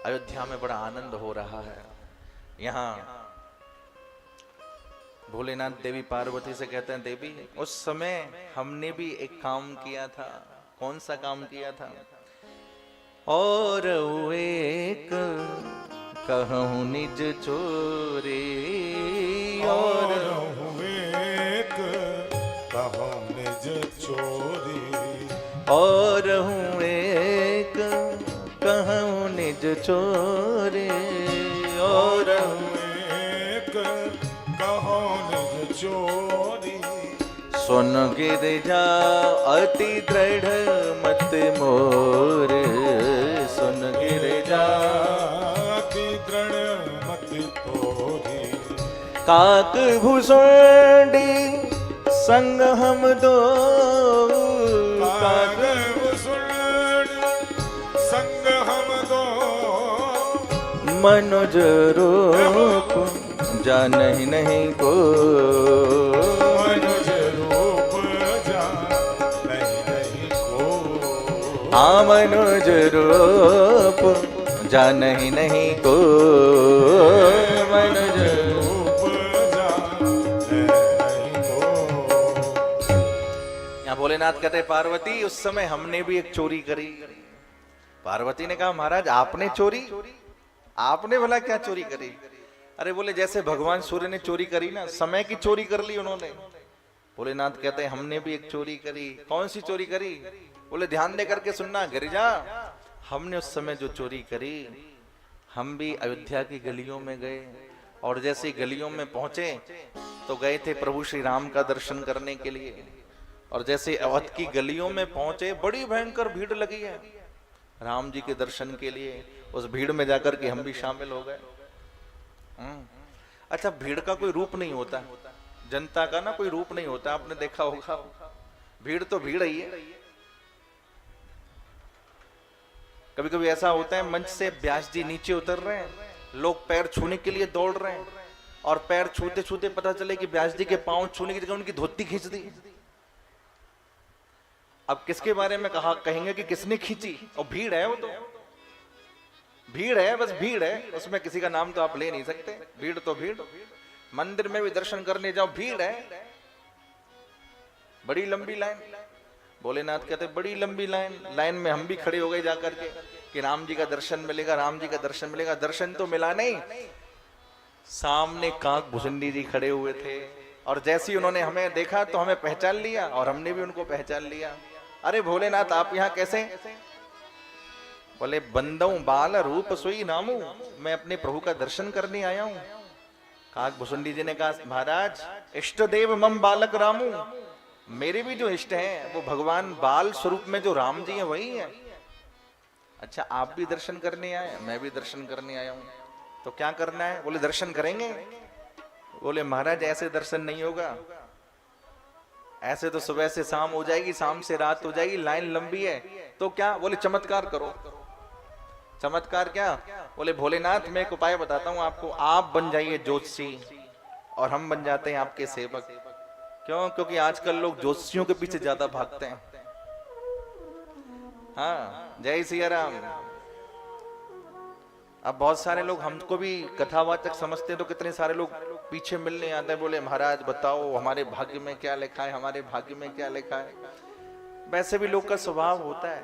अयोध्या में बड़ा आनंद हो रहा है। यहाँ भोलेनाथ देवी पार्वती से कहते हैं, देवी उस समय हमने भी एक काम किया था। कौन सा काम किया था? और एक कहूँ निज चोरी, और एक कहूँ निज चोरी, और हूँ एक कहूँ निज चोरी, और एक कहूँ निज चोरी। सुन गिरिजा अति दृढ़ मत मोर, सुन गिरिजा अति दृढ़ मत तोरी। काक भूषुंडी संग हम दो, काक संग हम दो, मनुज रूप जानहि नहीं को, मनुज रूप नहीं को। हाँ मनुज रूप जानहि नहीं को, मनुज रूप नहीं को। यहाँ भोलेनाथ कहते पार्वती उस समय हमने भी एक चोरी करी। पार्वती ने कहा महाराज आपने चोरी? आपने भला क्या चोरी करी? अरे बोले जैसे भगवान सूर्य ने चोरी करी ना, समय की चोरी कर ली उन्होंने। भोलेनाथ कहते हैं हमने भी एक चोरी करी। कौन सी चोरी करी? बोले ध्यान दे करके सुनना गिरिजा, हमने उस समय जो चोरी करी, हम भी अयोध्या की गलियों में गए और जैसे ही गलियों में पहुंचे तो गए थे प्रभु श्री राम का दर्शन करने के लिए। और जैसे अवध की गलियों में पहुंचे बड़ी भयंकर भीड़ लगी है राम जी के दर्शन के लिए। उस भीड़ में जाकर के हम भी शामिल हो गए। अच्छा भीड़ का कोई रूप नहीं होता, जनता का ना कोई रूप नहीं होता, आपने देखा होगा। भीड़ तो भीड़ ही है। कभी कभी ऐसा होता है मंच से व्यास जी नीचे उतर रहे हैं, लोग पैर छूने के लिए दौड़ रहे हैं और पैर छूते छूते पता चले कि व्यास जी के पांव छूने की जगह उनकी धोती खींच दी। अब किसके बारे में कहेंगे कि किसने खींची? और भीड़ है, वो तो भीड़ है, बस भीड़ है, उसमें किसी का नाम तो आप ले नहीं सकते। भीड़ तो भीड़। मंदिर में भी दर्शन करने जाओ भीड़ है, बड़ी लंबी लाइन। भोलेनाथ कहते बड़ी लंबी लाइन में हम भी खड़े हो गए जाकर के कि राम जी का दर्शन मिलेगा, राम जी का दर्शन मिलेगा। दर्शन तो मिला नहीं। सामने काक भुसुंडी जी खड़े हुए थे और जैसे ही उन्होंने हमें देखा तो हमें पहचान लिया और हमने भी उनको पहचान लिया। अरे भोलेनाथ आप यहाँ कैसे? बोले बंदऊ बाल रूप सोई नामू, मैं अपने प्रभु का दर्शन करने आया हूँ। काक भुसुंडी जी ने कहा महाराज इष्ट देव मम बालक रामू, मेरे भी जो इष्ट हैं वो भगवान बाल स्वरूप में जो राम जी हैं वही है। अच्छा आप भी दर्शन करने आए? मैं भी दर्शन करने आया हूँ। तो क्या करना है? बोले दर्शन करेंगे। बोले महाराज ऐसे दर्शन नहीं होगा, ऐसे तो सुबह से शाम हो जाएगी, शाम से रात हो जाएगी, लाइन लंबी है। तो क्या? बोले चमत्कार करो। चमत्कार क्या? बोले भोलेनाथ मैं एक उपाय बताता हूं आपको, आप बन जाइए ज्योतिषी और हम बन जाते हैं आपके सेवक। क्यों? क्योंकि आजकल लोग ज्योतिषियों के पीछे ज्यादा भागते हैं। हाँ जय सिया राम। अब बहुत सारे लोग हमको भी कथावाचक समझते हैं तो कितने सारे लोग पीछे मिलने आते हैं। बोले महाराज बताओ हमारे भाग्य में क्या लिखा है, हमारे भाग्य में क्या लिखा है। वैसे भी लोग का स्वभाव होता है,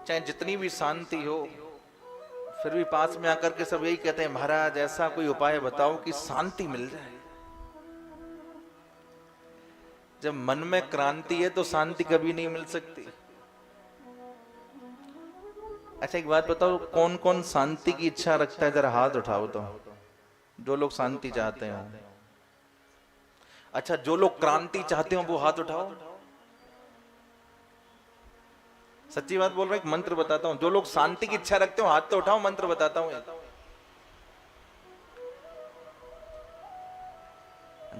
चाहे जितनी भी शांति हो फिर भी पास में आकर के सब यही कहते हैं महाराज ऐसा कोई उपाय बताओ कि शांति मिल जाए। जब मन में क्रांति है तो शांति कभी नहीं मिल सकती। अच्छा एक बात बताओ, कौन कौन शांति की इच्छा रखता है? जरा हाथ उठाओ तो, जो लोग शांति चाहते हैं। अच्छा जो लोग क्रांति चाहते हो वो हाथ उठाओ। सच्ची बात बोल रहा हूं, मंत्र बताता हूं। जो लोग शांति की इच्छा रखते हो हाथ तो उठाओ, मंत्र बताता हूं।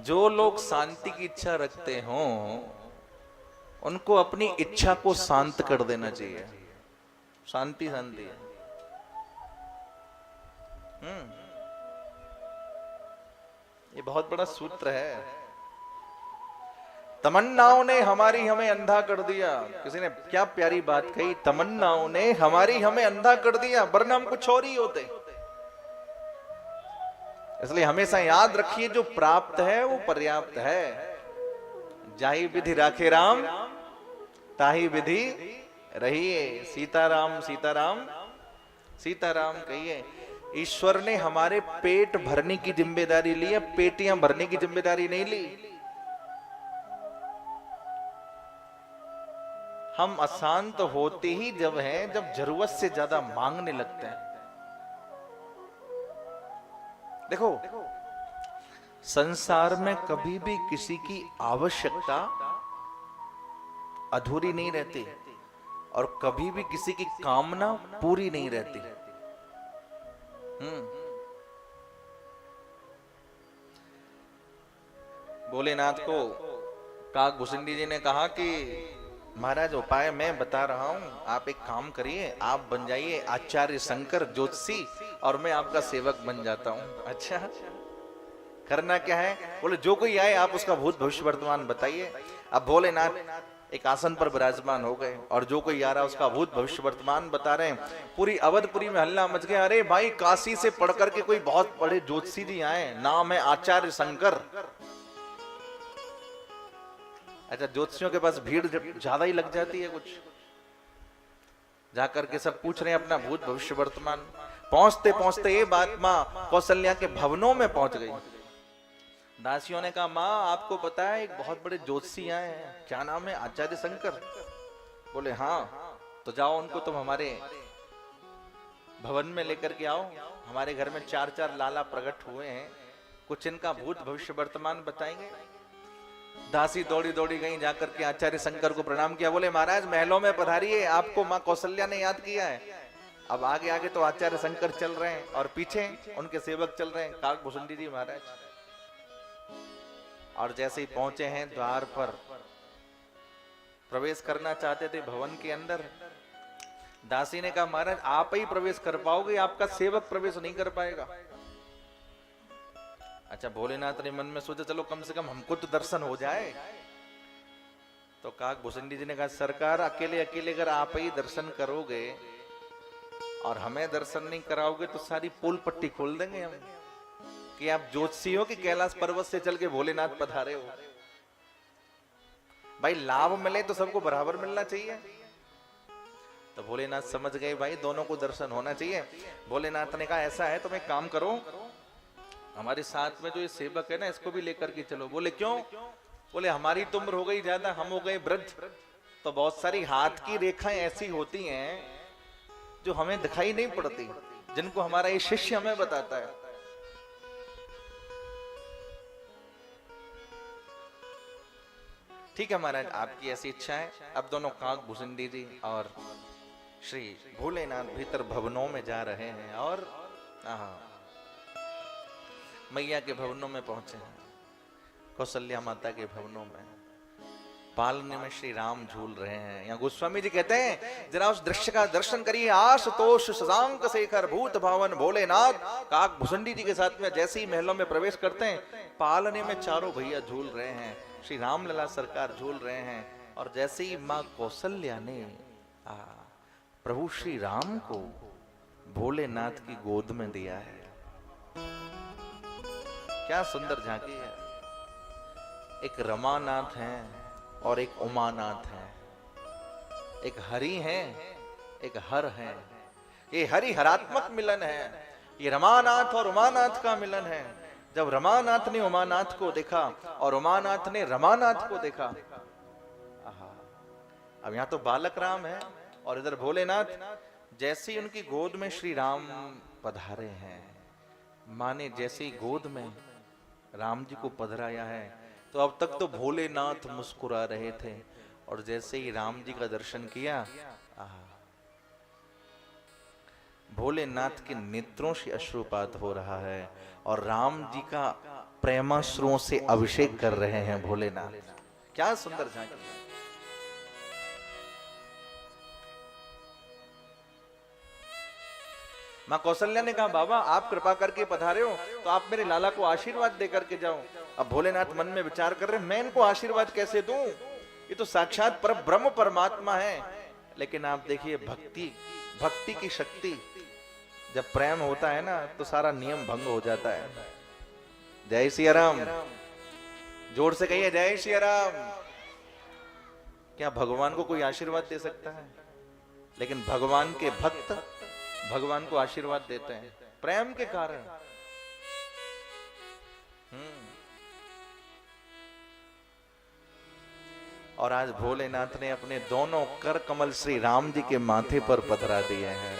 जो लोग शांति की इच्छा रखते हो उनको अपनी इच्छा को शांत कर देना चाहिए। शांति शांति है। ये बहुत बड़ा सूत्र है। तमन्नाओं ने हमारी हमें अंधा कर दिया। किसी ने क्या प्यारी बात कही, तमन्नाओं ने हमारी हमें अंधा कर दिया, वरना हम कुछ और ही होते। इसलिए हमेशा याद रखिए, जो प्राप्त है वो पर्याप्त है। जाही विधि राखे राम, ताही विधि रहिए। सीताराम सीताराम सीताराम कहिए। ईश्वर ने हमारे पेट भरने की जिम्मेदारी ली है, पेटियां भरने की जिम्मेदारी नहीं ली। हम अशांत होते ही जब हैं, जब जरूरत से ज्यादा मांगने लगते हैं। देखो, संसार में कभी भी किसी की आवश्यकता अधूरी नहीं रहती और कभी भी किसी की कामना पूरी नहीं रहती। भोलेनाथ को काक भुसंडी जी ने कहा कि महाराज, उपाय मैं बता रहा हूं, आप एक काम करिए, आप बन जाइए आचार्य शंकर ज्योतिषी और मैं आपका सेवक बन जाता हूं। अच्छा, करना क्या है? बोले जो कोई आए आप उसका भूत भविष्य वर्तमान बताइए। अब भोलेनाथ एक आसन पर विराजमान हो गए और जो कोई आ रहा उसका भूत भविष्य वर्तमान बता रहे हैं। पूरी अवधपुरी में हल्ला मच गया, अरे भाई काशी से पढ़ करके कोई बहुत बड़े ज्योतिषी जी आए, नाम है आचार्य शंकर। अच्छा, ज्योतिषियों के पास भीड़ ज्यादा ही लग जाती है कुछ, जाकर के सब पूछ रहे हैं अपना भूत भविष्य वर्तमान। पहुंचते पहुंचते ये बात माँ कौशल्या के भवनों में पहुंच गई। दासियों ने कहा, माँ आपको पता है एक बहुत बड़े ज्योतिषी आए हैं, क्या नाम है? आचार्य शंकर। बोले हाँ, तो जाओ उनको तुम हमारे भवन में लेकर के आओ। हमारे घर में 4 लाला प्रकट हुए हैं, कुछ इनका भूत भविष्य वर्तमान बताएंगे। दासी दौड़ी दौड़ी गई, जाकर के आचार्य शंकर को प्रणाम किया। बोले महाराज महलों में पधारिए, आपको माँ कौशल्या ने याद किया है। अब आगे आगे तो आचार्य शंकर चल रहे हैं और पीछे उनके सेवक चल रहे हैं, काक भुसंडी जी महाराज। और जैसे ही पहुंचे हैं द्वार पर, प्रवेश करना चाहते थे भवन के अंदर, दासी ने कहा महाराज आप ही प्रवेश कर पाओगे, आपका सेवक प्रवेश नहीं कर पाएगा। अच्छा, भोलेनाथ ने मन में सोचा चलो कम से कम हमको तो दर्शन हो जाए। तो काक भुसंडी जी ने कहा, सरकार अकेले अकेले अगर आप ही दर्शन करोगे और हमें दर्शन नहीं कराओगे तो सारी पोल पट्टी खोल देंगे हम कि आप ज्योतिषी हो कि कैलाश पर्वत से चल के भोलेनाथ पधारे हो। भाई लाभ मिले तो सबको बराबर मिलना चाहिए। तो भोलेनाथ समझ गए भाई दोनों को दर्शन होना चाहिए। भोलेनाथ ने कहा ऐसा है तुम एक काम करो, हमारे साथ में जो ये सेवक है ना इसको भी लेकर के चलो। बोले क्यों? बोले हमारी तो उम्र हो गई ज्यादा, हम हो गए वृद्ध, तो बहुत सारी हाथ की रेखाएं ऐसी होती हैं जो हमें दिखाई नहीं पड़ती, जिनको हमारा ये शिष्य हमें बताता है। ठीक है महाराज, आपकी ऐसी इच्छा है। अब दोनों काक भुसंडी जी और श्री भोलेनाथ भीतर भवनों में जा रहे हैं और मैया के भवनों में पहुंचे हैं, कौशल्या माता के भवनों में। पालने में श्री राम झूल रहे हैं। यहाँ गोस्वामी जी कहते हैं जरा उस दृश्य का दर्शन करिए। आशुतोष शशांक शेखर भूत भावन भोलेनाथ काक भुसंडी जी के साथ में जैसे ही महलों में प्रवेश करते हैं, पालने में चारों भैया झूल रहे हैं, श्री राम लला सरकार झूल रहे हैं। और जैसे ही माँ कौशल्या ने प्रभु श्री राम को भोलेनाथ की गोद में दिया है, क्या सुंदर झांकी है। एक रमानाथ हैं और एक उमानाथ है, एक हरि है एक हर है। ये हरि हरात्मक मिलन है, ये रमानाथ और उमानाथ का मिलन है। जब रमानाथ ने उमानाथ को देखा और उमानाथ ने रमानाथ को देखा, अब यहां तो बालक राम है और इधर भोलेनाथ। जैसे ही उनकी गोद में श्री राम पधारे हैं, माने जैसे ही गोद में राम जी को पधराया है, तो अब तक तो भोलेनाथ मुस्कुरा रहे थे और जैसे ही राम जी का दर्शन किया, भोलेनाथ के नेत्रों से अश्रुपात हो रहा है और राम जी का प्रेमाश्रुओं से अभिषेक कर रहे हैं भोलेनाथ। क्या सुंदर झांकी है। माँ कौशल्या ने कहा बाबा आप कृपा करके पधारे हो तो आप मेरे लाला को आशीर्वाद दे करके जाओ। अब भोलेनाथ मन में विचार कर रहे मैं इनको आशीर्वाद कैसे दूं, ये तो साक्षात पर ब्रह्म परमात्मा है। लेकिन आप देखिए भक्ति, भक्ति की शक्ति, जब प्रेम होता है ना तो सारा नियम भंग हो जाता है। जय सिया राम, जोर से कहिए जय सिया राम। क्या भगवान को कोई आशीर्वाद दे सकता है? लेकिन भगवान के भक्त भगवान को आशीर्वाद देते हैं प्रेम के कारण। और आज भोलेनाथ ने अपने दोनों कर कमल श्री राम जी के माथे पर पधरा दिए हैं।